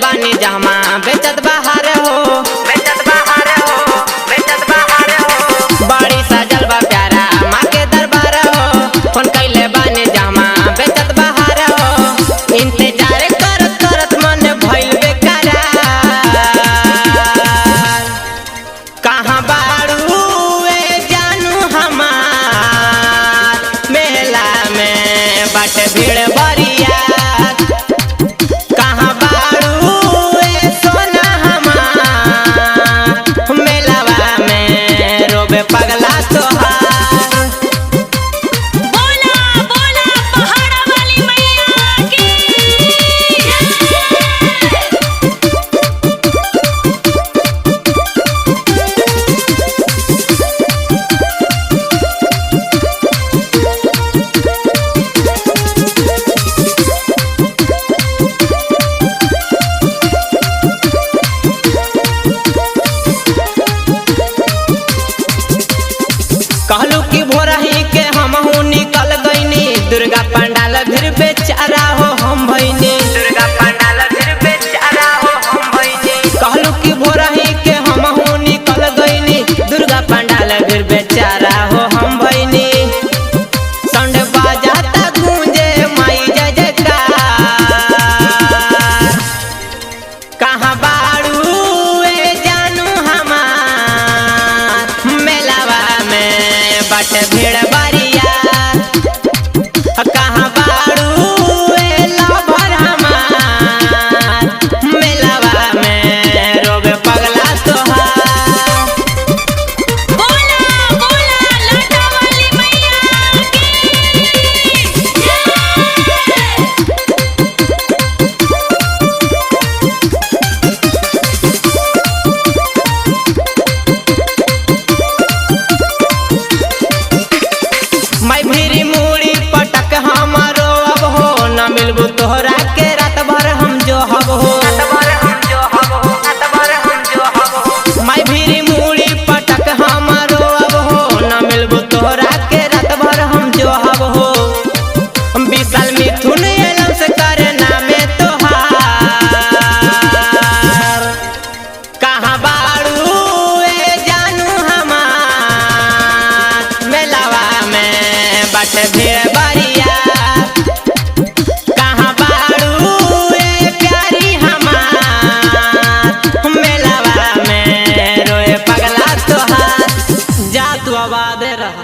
बानी जमा बेचत बाहर हो, बेचत बाहर हो, बेचत बाहर हो। बड़ी सजल बा प्यारा माँ के दरबार हो, फोन कैले बानी जमा बेचत बाहर हो। इंतजार करत करत मन भइल बेकरार। कहाँ बाड़ू ए जानू हमार, मेला में बाटे भीड़ बरिया। कहाँ बाड़ू ए सोना हमार, मेलावा में रोबे पगला तोहार। बोला बोला पहाड़ा वाली मैया की कहलू कि भोरही के हमहू निकल गईनी, दुर्गा पंडाल भीड़ बेचारा हो हम भईनी। दुर्गा पंडाल भीड़ बेचारा हो हम भईनी। कहलू कि भोरही के हमहू निकल गईनी, दुर्गा पंडाल भीड़ बेचारा हो हम भईनी। संड बाजाता गूंजे माई जय जयकार। कहाँ बाड़ू ए जानू हमार, मेलावा में बट भीड़ बरिया। कहाँ बाड़ू ए लभर हमार, मेलावा में रोबे पगला तोहार। बोला बोला लाटा वाली मैया की मैं भीरी मूड़ी पटक हमारो अब हो, न मिलबू तोहरा के रात भर हम जो हब हो। मैं भीरी मूड़ी पटक हमारो अब हो, न मिलबू तोहरा के रात भर हम जो हब हो। विशाल मिथुन एलम से करे नामे तोहार। कहाँ बाड़ू ए जानू हमार, मेलावा में बट भीड़ बरिया। कहाँ बाड़ू ए प्यारी हमार, मेलावा में रोए पगला तोहार। जा तू आबादे रहा।